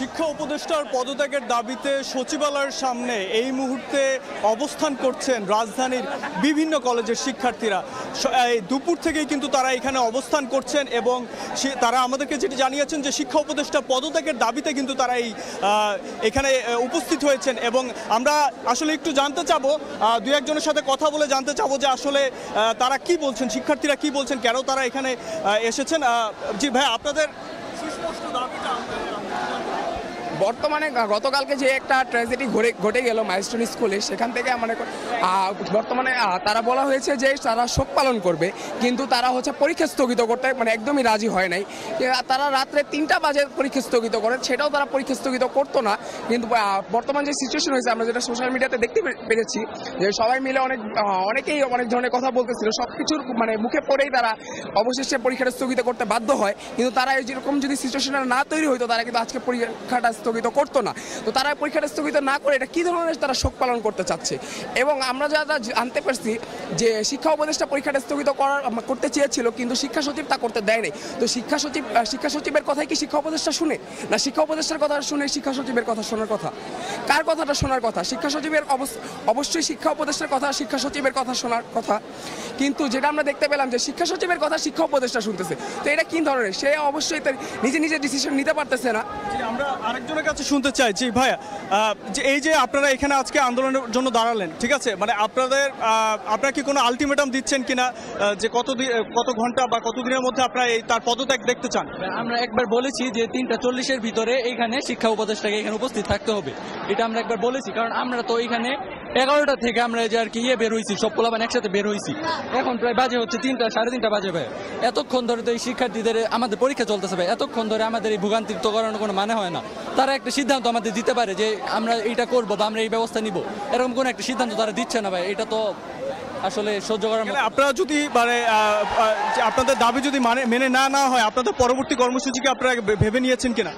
শিক্ষা উপদেষ্টার পদত্যাগের দাবিতে সচিবালয়ের সামনে এই মুহূর্তে অবস্থান করছেন রাজধানীর বিভিন্ন কলেজের শিক্ষার্থীরা। দুপুর থেকেই কিন্তু তারা এখানে অবস্থান করছেন এবং তারা আমাদেরকে যেটি জানিয়েছেন যে শিক্ষা উপদেষ্টা পদত্যাগের দাবিতে কিন্তু তারা এখানে উপস্থিত হয়েছেন। এবং আমরা আসলে একটু জানতে চাবো, 2-1 জনের সাথে কথা বলে জানতে চাবো যে আসলে তারা কি বলছেন, শিক্ষার্থীরা কি বলছেন, কেন তারা এখানে এসেছেন। জি ভাই, আপনাদের সুস্পষ্ট দাবিটা? বর্তমানে গতকালকে যে একটা ট্র্যাজেডি ঘটে গেল মাইলস্টোন স্কুলে, সেখান থেকে মনে বর্তমানে তারা বলা হয়েছে যে তারা শোক পালন করবে, কিন্তু তারা হচ্ছে পরীক্ষা স্থগিত করতে একদমই রাজি হয় নাই। তারা রাত্রে 3টা বাজে পরীক্ষা স্থগিত করেন, সেটাও তারা পরীক্ষা স্থগিত করতো না। কিন্তু বর্তমান যে সিচুয়েশন হয়েছে, আমরা যেটা সোশ্যাল মিডিয়াতে দেখতে পেরেছি যে সবাই মিলে অনেকেই অনেক ধরনের কথা বলতেছিল, সবকিছুর মুখে পড়েই তারা অবশেষে পরীক্ষাটা স্থগিত করতে বাধ্য হয়। কিন্তু তারা যেরকম যদি সিচুয়েশনটা না তৈরি হইতো তারা কিন্তু আজকে পরীক্ষাটা স্থগিত করতো না। তো তারা পরীক্ষাটা স্থগিত না করে এটা কি ধরনের তারা শোক পালন করতে চাচ্ছে। এবং আমরা যারা জানতে পারছি যে শিক্ষা উপদেষ্টা পরীক্ষাটা স্থগিত করতে চেয়েছিল, কিন্তু শিক্ষা সচিব তা করতে দেয় নাই। তো শিক্ষা সচিবের কথাই কি শিক্ষা উপদেষ্টা শুনে, না শিক্ষা উপদেষ্টার কথা শুনে শিক্ষা সচিবের কথা শোনার কথা? কার কথাটা শোনার কথা? শিক্ষা সচিবের অবশ্যই শিক্ষা উপদেষ্টার কথা, শিক্ষা সচিবের কথা শোনার কথা। কিন্তু যেটা আমরা দেখতে পেলাম যে শিক্ষা সচিবের কথা শিক্ষা উপদেষ্টা শুনতেছে। তো এটা কি ধরনের? সে অবশ্যই নিজে ডিসিশন নিতে পারতেছে না। আমরা আরেকজনের কাছে শুনতে চাই। জি ভাইয়া, যে এই যে আপনারা এখানে আজকে আন্দোলনের জন্য দাঁড়ালেন, ঠিক আছে, মানে আপনারা কি কোনো আলটিমেটাম দিচ্ছেন কিনা যে কত ঘন্টা বা কতদিনের মধ্যে আপনারা তার পদত্যাগ দেখতে চান? আমরা একবার বলেছি যে 3:40-এর ভিতরে এইখানে শিক্ষা উপদেষ্টাকে এখানে উপস্থিত থাকতে হবে, এটা আমরা একবার বলেছি। কারণ আমরা তো এখানে 11টা থেকে আমরা যে আর কি বের হয়েছি, সব পোলাপান একসাথে বের হয়েছি। এখন প্রায় বাজে হচ্ছে 3টা, 3:30 বাজে ভাই। এতক্ষণ ধরে তো এই শিক্ষার্থীদের আমাদের পরীক্ষা চলতেছে ভাই, এতক্ষণ ধরে আমাদের এই ভোগান্তির তো করানোর কোনো মানে হয় না। তারা একটা সিদ্ধান্ত আমাদের দিতে পারে যে আমরা এইটা করবো বা আমরা এই ব্যবস্থা নিব, এরকম কোনো একটা সিদ্ধান্ত তারা দিচ্ছে না ভাই। এটা তো আসলে সহ্য করার মতো। আপনারা যদি আপনাদের দাবি যদি মেনে না হয়, আপনাদের পরবর্তী কর্মসূচিকে আপনারা ভেবে নিয়েছেন কিনা?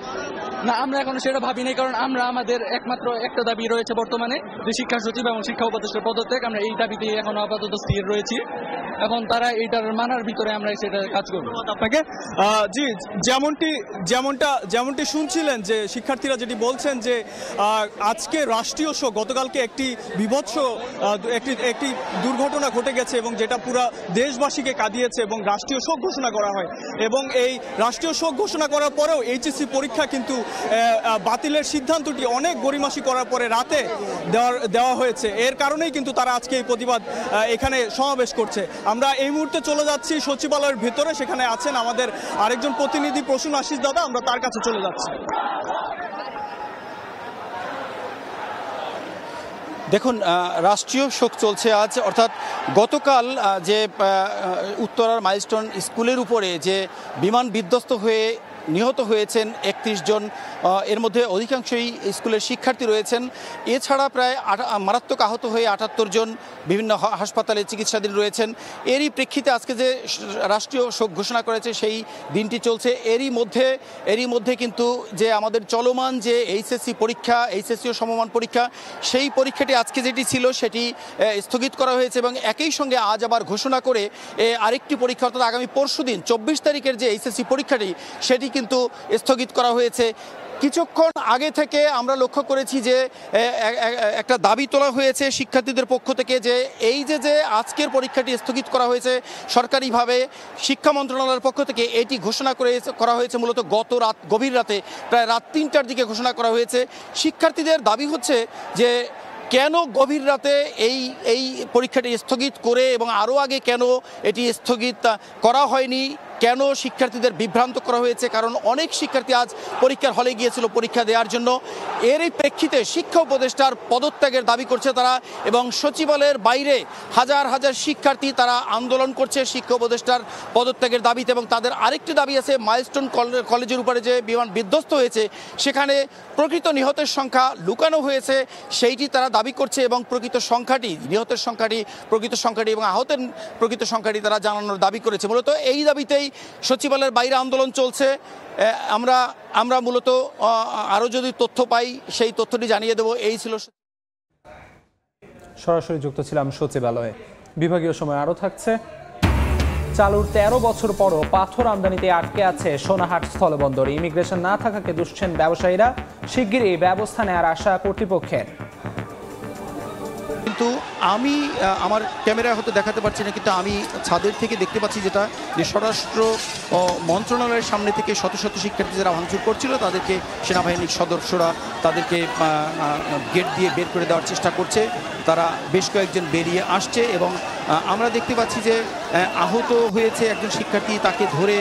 না, আমরা এখন সেটা ভাবি নাই, কারণ আমরা আমাদের একমাত্র একটা দাবি রয়েছে বর্তমানে, যে শিক্ষা সচিব এবং শিক্ষা উপদেষ্টার পদত্যাগ। আমরা এই দাবিতে এখন আপাতত স্থির রয়েছি। এখন তারা এইটার মানার ভিতরে আমরা সেটা কাজ করবো। আপনাকে জি, যেমনটি শুনছিলেন যে শিক্ষার্থীরা যেটি বলছেন যে আজকে রাষ্ট্রীয় শোক, গতকালকে একটি বিভৎস একটি দুর্ঘটনা ঘটে গেছে এবং যেটা পুরো দেশবাসীকে কাঁদিয়েছে এবং রাষ্ট্রীয় শোক ঘোষণা করা হয়। এবং এই রাষ্ট্রীয় শোক ঘোষণা করার পরেও এইচএসসি পরীক্ষা কিন্তু বাতিলের সিদ্ধান্তটি অনেক গড়িমাসি করার পরে রাতে দেওয়া হয়েছে। এর কারণেই কিন্তু তারা আজকে এই প্রতিবাদ এখানে সমাবেশ করছে। আমরা এই মুহূর্তে চলে যাচ্ছি সচিবালয়ের ভেতরে, সেখানে আছেন আমাদের আরেকজন প্রতিনিধি প্রসূন আশিস দাদা, আমরা তার কাছে চলে যাচ্ছি। দেখুন, রাষ্ট্রীয় শোক চলছে আজ, অর্থাৎ গতকাল যে উত্তরার মাইলস্টোন স্কুলের উপরে যে বিমান বিধ্বস্ত হয়ে নিহত হয়েছেন 31 জন, এর মধ্যে অধিকাংশই স্কুলের শিক্ষার্থী রয়েছেন। এছাড়া প্রায় মারাত্মক আহত হয়ে 78 জন বিভিন্ন হাসপাতালে চিকিৎসাধীন রয়েছেন। এরই প্রেক্ষিতে আজকে যে রাষ্ট্রীয় শোক ঘোষণা করেছে সেই দিনটি চলছে। এরই মধ্যে কিন্তু যে আমাদের চলমান যে এইচএসসি পরীক্ষা, এইচএসসি ও সমমান পরীক্ষা, সেই পরীক্ষাটি আজকে যেটি ছিল সেটি স্থগিত করা হয়েছে এবং একই সঙ্গে আজ আবার ঘোষণা করে আরেকটি পরীক্ষা, অর্থাৎ আগামী পরশুদিন 24 তারিখের যে এইচএসসি পরীক্ষাটি সেটি কিন্তু স্থগিত করা হয়েছে। কিছুক্ষণ আগে থেকে আমরা লক্ষ্য করেছি যে একটা দাবি তোলা হয়েছে শিক্ষার্থীদের পক্ষ থেকে যে এই যে আজকের পরীক্ষাটি স্থগিত করা হয়েছে সরকারিভাবে, শিক্ষা মন্ত্রণালয়ের পক্ষ থেকে এটি ঘোষণা করা হয়েছে মূলত গভীর রাতে, প্রায় রাত 3টার দিকে ঘোষণা করা হয়েছে। শিক্ষার্থীদের দাবি হচ্ছে যে কেন গভীর রাতে এই পরীক্ষাটি স্থগিত করে এবং আরও আগে কেন এটি স্থগিত করা হয়নি, কেন শিক্ষার্থীদের বিভ্রান্ত করা হয়েছে, কারণ অনেক শিক্ষার্থী আজ পরীক্ষার হলে গিয়েছিল পরীক্ষা দেওয়ার জন্য। এরই প্রেক্ষিতে শিক্ষা উপদেষ্টার পদত্যাগের দাবি করছে তারা এবং সচিবালয়ের বাইরে হাজার হাজার শিক্ষার্থী তারা আন্দোলন করছে শিক্ষা উপদেষ্টার পদত্যাগের দাবিতে। এবং তাদের আরেকটি দাবি আছে, মাইলস্টোন কলেজের উপরে যে বিমান বিধ্বস্ত হয়েছে সেখানে প্রকৃত নিহতের সংখ্যা লুকানো হয়েছে সেইটি তারা দাবি করছে এবং প্রকৃত সংখ্যাটি, নিহতের সংখ্যাটি, প্রকৃত সংখ্যাটি এবং আহতের প্রকৃত সংখ্যাটি তারা জানানোর দাবি করেছে। মূলত এই দাবিতেই সচিবালয়ের বাইরে আন্দোলন চলছে। আমরা মূলত আরও যদি তথ্য পাই সেই তথ্যটি জানিয়ে দেব। এই ছিল সরাসরি যুক্ত ছিলাম সচিবালয়ে। বিভাগীয় সময় আরও থাকছে। চালুর 13 বছর পরও পাথর আমদানিতে আটকে আছে সোনাহাট স্থলবন্দর। ইমিগ্রেশন না থাকাকে দুষছেন ব্যবসায়ীরা, শিগগিরই ব্যবস্থা নেওয়ার আশা কর্তৃপক্ষের। কিন্তু আমি আমার ক্যামেরায় হয়তো দেখাতে পারছি না, কিন্তু আমি ছাদের থেকে দেখতে পাচ্ছি যেটা যে স্বরাষ্ট্র মন্ত্রণালয়ের সামনে থেকে শত শত শিক্ষার্থী যারা ভাঙচুর করছিল তাদেরকে সেনাবাহিনীর সদস্যরা তাদেরকে গেট দিয়ে বের করে দেওয়ার চেষ্টা করছে। তারা বেশ কয়েকজন বেরিয়ে আসছে এবং আমরা দেখতে পাচ্ছি যে আহত হয়েছে একজন শিক্ষার্থী, তাকে ধরে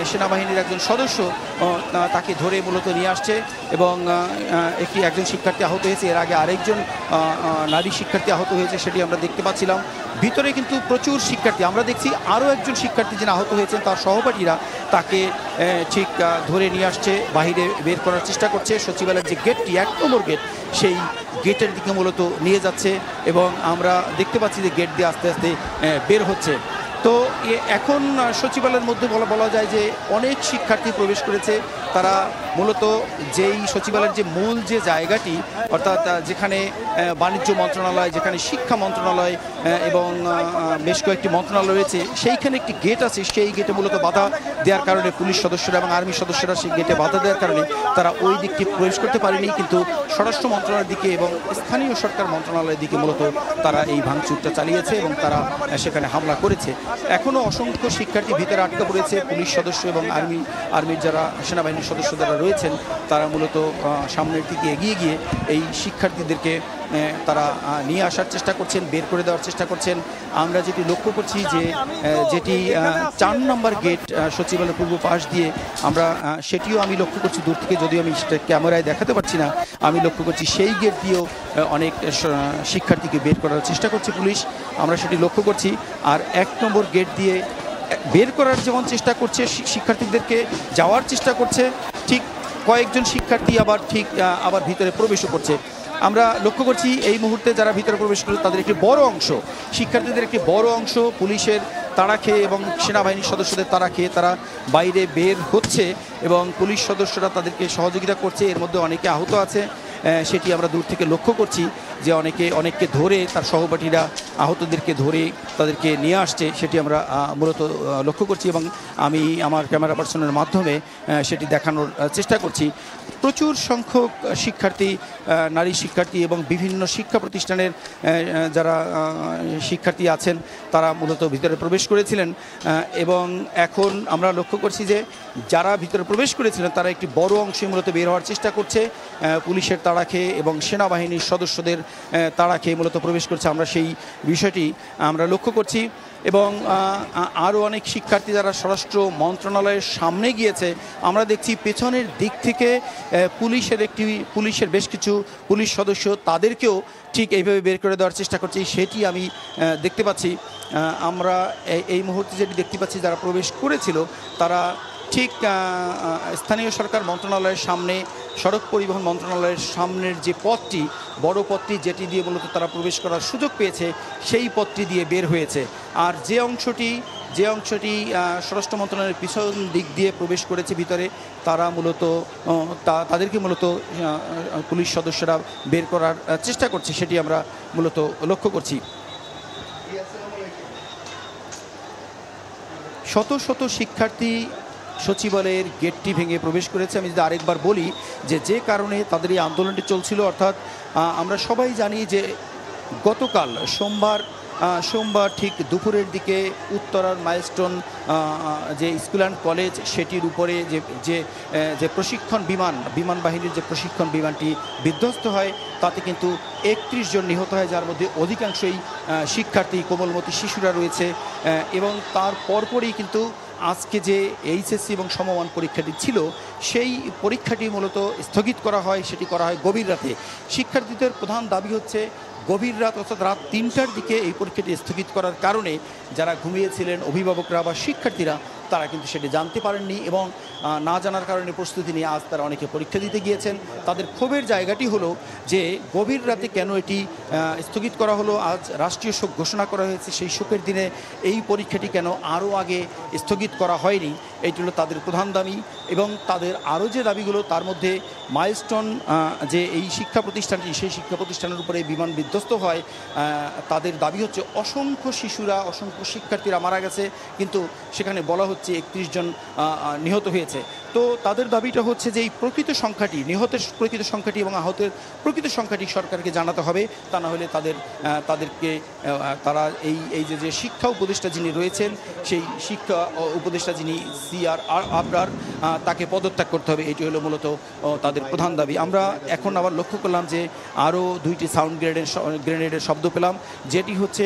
সেনাবাহিনীর একজন সদস্য তাকে ধরে মূলত নিয়ে আসছে এবং একজন শিক্ষার্থী আহত হয়েছে। এর আগে আরেকজন নারী শিক্ষার্থী আহত হয়েছে, সেটি আমরা দেখতে পাচ্ছিলাম। ভিতরে কিন্তু প্রচুর শিক্ষার্থী, আমরা দেখছি আরও একজন শিক্ষার্থী যিনি আহত হয়েছেন তার সহপাঠীরা তাকে ঠিক ধরে নিয়ে আসছে, বাহিরে বের করার চেষ্টা করছে। সচিবালয়ের যে গেটটি 1 নম্বর গেট, সেই গেটের দিকে মূলত নিয়ে যাচ্ছে এবং আমরা দেখতে পাচ্ছি যে গেট দিয়ে আস্তে আস্তে বের হচ্ছে। তো এখন সচিবালয়ের মধ্যে বলা যায় যে অনেক শিক্ষার্থী প্রবেশ করেছে। তারা মূলত যেই সচিবালয়ের যে মূল যে জায়গাটি, অর্থাৎ যেখানে বাণিজ্য মন্ত্রণালয়, যেখানে শিক্ষা মন্ত্রণালয় এবং বেশ কয়েকটি মন্ত্রণালয় রয়েছে, সেইখানে একটি গেট আছে। সেই গেটে মূলত বাধা দেওয়ার কারণে পুলিশ সদস্যরা এবং আর্মি সদস্যরা সেই গেটে বাধা দেওয়ার কারণে তারা ওই দিকটি প্রবেশ করতে পারেনি। কিন্তু স্বরাষ্ট্র মন্ত্রণালয়ের দিকে এবং স্থানীয় সরকার মন্ত্রণালয়ের দিকে মূলত তারা এই ভাঙচুরটা চালিয়েছে এবং তারা সেখানে হামলা করেছে। এখনও অসংখ্য শিক্ষার্থী ভিতরে আটকা পড়েছে। পুলিশ সদস্য এবং আর্মির যারা সেনাবাহিনীর সদস্য যারা রয়েছেন তারা মূলত সামনের দিকে এগিয়ে গিয়ে এই শিক্ষার্থীদেরকে তারা নিয়ে আসার চেষ্টা করছেন, বের করে দেওয়ার চেষ্টা করছেন। আমরা যেটি লক্ষ্য করছি যে যেটি 4 নম্বর গেট সচিবালয়ের পূর্ব পাশ দিয়ে, আমরা সেটিও আমি লক্ষ্য করছি দূর থেকে, যদিও আমি সেটা ক্যামেরায় দেখাতে পারছি না। আমি লক্ষ্য করছি সেই গেট দিয়েও অনেক শিক্ষার্থীকে বের করার চেষ্টা করছে পুলিশ, আমরা সেটি লক্ষ্য করছি। আর 1 নম্বর গেট দিয়ে বের করার যেমন চেষ্টা করছে, শিক্ষার্থীদেরকে যাওয়ার চেষ্টা করছে, ঠিক কয়েকজন শিক্ষার্থী আবার ভিতরে প্রবেশও করছে। আমরা লক্ষ্য করছি এই মুহূর্তে যারা ভিতরে প্রবেশ করছে তাদের একটি বড় অংশ, শিক্ষার্থীদের একটি বড় অংশ পুলিশের তাড়া খেয়ে এবং সেনাবাহিনীর সদস্যদের তাড়া খেয়ে তারা বাইরে বের হচ্ছে এবং পুলিশ সদস্যরা তাদেরকে সহযোগিতা করছে। এর মধ্যে অনেকে আহত আছে সেটি আমরা দূর থেকে লক্ষ্য করছি যে অনেককে ধরে তার সহপাঠীরা আহতদেরকে ধরে তাদেরকে নিয়ে আসছে, সেটি আমরা মূলত লক্ষ্য করছি এবং আমি আমার ক্যামেরা পার্সনের মাধ্যমে সেটি দেখানোর চেষ্টা করছি। প্রচুর সংখ্যক শিক্ষার্থী, নারী শিক্ষার্থী এবং বিভিন্ন শিক্ষা প্রতিষ্ঠানের যারা শিক্ষার্থী আছেন তারা মূলত ভিতরে প্রবেশ করেছিলেন এবং এখন আমরা লক্ষ্য করছি যে যারা ভিতরে প্রবেশ করেছিলেন তারা একটি বড় অংশে মূলত বের হওয়ার চেষ্টা করছে, পুলিশের তাড়া খেয়ে এবং সেনাবাহিনীর সদস্যদের তাড়া খেয়ে মূলত প্রবেশ করছে। আমরা সেই বিষয়টি আমরা লক্ষ্য করছি এবং আরও অনেক শিক্ষার্থী যারা স্বরাষ্ট্র মন্ত্রণালয়ের সামনে গিয়েছে, আমরা দেখছি পেছনের দিক থেকে পুলিশের বেশ কিছু পুলিশ সদস্য তাদেরকেও ঠিক এইভাবে বের করে দেওয়ার চেষ্টা করছি, সেটি আমি দেখতে পাচ্ছি। আমরা এই মুহূর্তে যেটি দেখতে পাচ্ছি যারা প্রবেশ করেছিল তারা ঠিক স্থানীয় সরকার মন্ত্রণালয়ের সামনে, সড়ক পরিবহন মন্ত্রণালয়ের সামনের যে পথটি, বড় পথটি যেটি দিয়ে মূলত তারা প্রবেশ করার সুযোগ পেয়েছে সেই পথটি দিয়ে বের হয়েছে। আর যে অংশটি স্বরাষ্ট্র মন্ত্রণালয়ের পিছন দিক দিয়ে প্রবেশ করেছে ভিতরে, তারা মূলত তাদেরকে মূলত পুলিশ সদস্যরা বের করার চেষ্টা করছে, সেটি আমরা মূলত লক্ষ্য করছি। শত শত শিক্ষার্থী সচিবালয়ের গেটটি ভেঙে প্রবেশ করেছে। আমি যদি আরেকবার বলি যে কারণে তাদের এই আন্দোলনটি চলছিল, অর্থাৎ আমরা সবাই জানি যে গতকাল সোমবার ঠিক দুপুরের দিকে উত্তরার মাইলস্টোন যে স্কুল অ্যান্ড কলেজ সেটির উপরে যে প্রশিক্ষণ বিমান বাহিনীর যে প্রশিক্ষণ বিমানটি বিধ্বস্ত হয় তাতে কিন্তু 31 জন নিহত হয়, যার মধ্যে অধিকাংশই শিক্ষার্থী, কোমলমতি শিশুরা রয়েছে এবং তার পরপরই কিন্তু আজকে যে এইচএসসি এবং সমমান পরীক্ষাটি ছিল সেই পরীক্ষাটি মূলত স্থগিত করা হয়, সেটি করা হয় গভীর রাতে। শিক্ষার্থীদের প্রধান দাবি হচ্ছে গভীর রাত অর্থাৎ রাত 3টার দিকে এই পরীক্ষাটি স্থগিত করার কারণে যারা ঘুমিয়েছিলেন অভিভাবকরা বা শিক্ষার্থীরা তারা কিন্তু সেটি জানতে পারেননি এবং না জানার কারণে প্রস্তুতি নিয়ে আজ তারা অনেকে পরীক্ষা দিতে গিয়েছেন। তাদের ক্ষোভের জায়গাটি হলো যে গভীর রাতে কেন এটি স্থগিত করা হলো। আজ রাষ্ট্রীয় শোক ঘোষণা করা হয়েছে, সেই শোকের দিনে এই পরীক্ষাটি কেন আরও আগে স্থগিত করা হয়নি, এইটি হলো তাদের প্রধান দাবি। এবং তাদের আরও যে দাবিগুলো তার মধ্যে মাইলস্টোন যে এই শিক্ষা প্রতিষ্ঠানটি, সেই শিক্ষা প্রতিষ্ঠানের উপরে বিমান বিধ্বস্ত হয়, তাদের দাবি হচ্ছে অসংখ্য শিক্ষার্থীরা মারা গেছে, কিন্তু সেখানে বলা হচ্ছে 31 জন নিহত হয়েছে। তো তাদের দাবিটা হচ্ছে যে এই প্রকৃত সংখ্যাটি, নিহতের প্রকৃত সংখ্যাটি এবং আহতের প্রকৃত সংখ্যাটি সরকারকে জানাতে হবে, তা না হলে তারা এই যে শিক্ষা উপদেষ্টা যিনি রয়েছেন, সেই শিক্ষা উপদেষ্টা যিনি CR আবরার, তাকে পদত্যাগ করতে হবে। এটি হলো মূলত তাদের প্রধান দাবি। আমরা এখন আবার লক্ষ্য করলাম যে আরও 2টি সাউন্ড গ্রেনেডের শব্দ পেলাম, যেটি হচ্ছে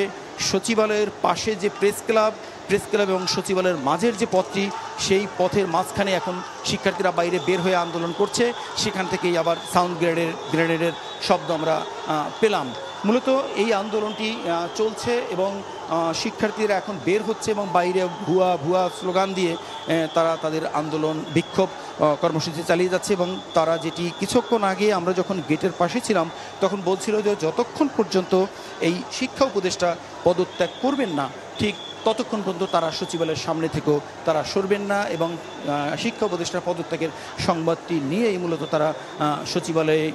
সচিবালয়ের পাশে যে প্রেস ক্লাব এবং সচিবালয়ের মাঝের যে পথটি, সেই পথের মাঝখানে এখন শিক্ষার্থীরা বাইরে বের হয়ে আন্দোলন করছে, সেখান থেকেই আবার সাউন্ড গ্রেনেডের শব্দ আমরা পেলাম। মূলত এই আন্দোলনটি চলছে এবং শিক্ষার্থীরা এখন বের হচ্ছে এবং বাইরে ভুয়া স্লোগান দিয়ে তারা তাদের আন্দোলন বিক্ষোভ কর্মসূচি চালিয়ে যাচ্ছে। এবং তারা যেটি কিছুক্ষণ আগে আমরা যখন গেটের পাশে ছিলাম তখন বলছিল যে যতক্ষণ পর্যন্ত এই শিক্ষা উপদেষ্টা পদত্যাগ করবেন না, ঠিক ততক্ষণ পর্যন্ত তারা সচিবালয়ের সামনে থেকেও তারা সরবেন না এবং শিক্ষা উপদেষ্টার পদত্যাগের সংবাদটি নিয়েই মূলত তারা সচিবালয়ে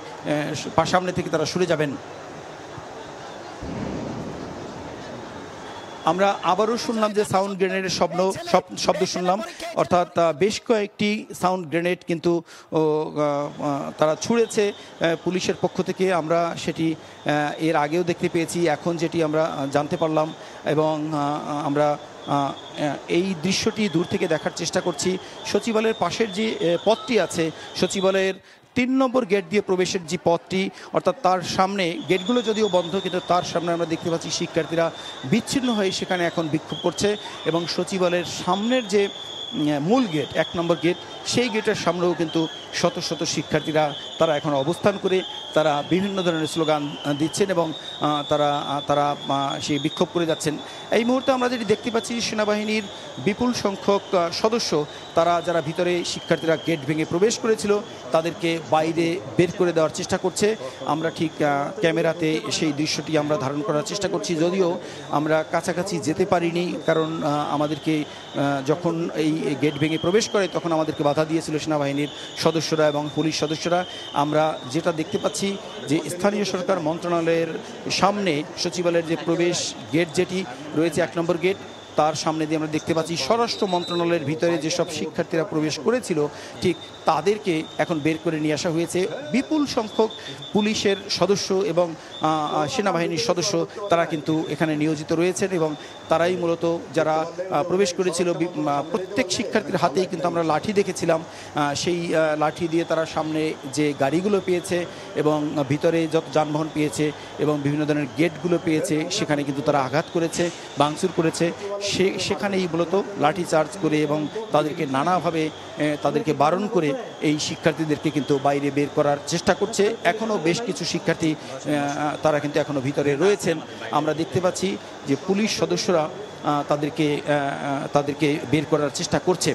সামনে থেকে তারা সরে যাবেন। আমরা আবারও শুনলাম যে সাউন্ড গ্রেনেডের শব্দ শুনলাম, অর্থাৎ বেশ কয়েকটি সাউন্ড গ্রেনেড কিন্তু তারা ছুঁড়েছে পুলিশের পক্ষ থেকে। আমরা সেটি এর আগেও দেখতে পেয়েছি, এখন যেটি আমরা জানতে পারলাম এবং আমরা এই দৃশ্যটি দূর থেকে দেখার চেষ্টা করছি। সচিবালয়ের পাশের যে পথটি আছে, সচিবালয়ের 3 নম্বর গেট দিয়ে প্রবেশের যে পথটি, অর্থাৎ তার সামনে গেটগুলো যদিও বন্ধ, কিন্তু তার সামনে আমরা দেখতে পাচ্ছি শিক্ষার্থীরা বিচ্ছিন্ন হয়ে সেখানে এখন বিক্ষোভ করছে এবং সচিবালয়ের সামনের যে মূল গেট, 1 নম্বর গেট, সেই গেটের সামনেও কিন্তু শত শত শিক্ষার্থীরা তারা এখন অবস্থান করে তারা বিভিন্ন ধরনের স্লোগান দিচ্ছেন এবং তারা সেই বিক্ষোভ করে যাচ্ছেন। এই মুহূর্তে আমরা যেটি দেখতে পাচ্ছি, সেনাবাহিনীর বিপুল সংখ্যক সদস্য যারা ভিতরে শিক্ষার্থীরা গেট ভেঙে প্রবেশ করেছিল তাদেরকে বাইরে বের করে দেওয়ার চেষ্টা করছে। আমরা ঠিক ক্যামেরাতে সেই দৃশ্যটি আমরা ধারণ করার চেষ্টা করছি, যদিও আমরা কাছাকাছি যেতে পারিনি, কারণ আমাদেরকে যখন এই গেট ভেঙে প্রবেশ করে তখন আমাদেরকে বাধা দিয়েছিল সেনাবাহিনীর সদস্যরা এবং পুলিশ সদস্যরা। আমরা যেটা দেখতে পাচ্ছি যে স্থানীয় সরকার মন্ত্রণালয়ের সামনে সচিবালয়ের যে প্রবেশ গেট যেটি রয়েছে 1 নম্বর গেট, তার সামনে দিয়ে আমরা দেখতে পাচ্ছি স্বরাষ্ট্র মন্ত্রণালয়ের ভিতরে যেসব শিক্ষার্থীরা প্রবেশ করেছিল ঠিক তাদেরকে এখন বের করে নিয়ে আসা হয়েছে। বিপুল সংখ্যক পুলিশের সদস্য এবং সেনাবাহিনীর সদস্য তারা কিন্তু এখানে নিয়োজিত রয়েছেন এবং তারাই মূলত যারা প্রবেশ করেছিল। প্রত্যেক শিক্ষার্থীর হাতেই কিন্তু আমরা লাঠি দেখেছিলাম, সেই লাঠি দিয়ে তারা সামনে যে গাড়িগুলো পেয়েছে এবং ভিতরে যত যানবাহন পেয়েছে এবং বিভিন্ন ধরনের গেটগুলো পেয়েছে সেখানে কিন্তু তারা আঘাত করেছে, ভাঙচুর করেছে। সেখানেই মূলত লাঠি চার্জ করে এবং তাদেরকে নানাভাবে তাদেরকে বারণ করে এই শিক্ষার্থীদেরকে কিন্তু বাইরে বের করার চেষ্টা করছে। এখনও বেশ কিছু শিক্ষার্থী তারা কিন্তু এখনও ভিতরে রয়েছেন। আমরা দেখতে পাচ্ছি যে পুলিশ সদস্যরা তাদেরকে বের করার চেষ্টা করছে।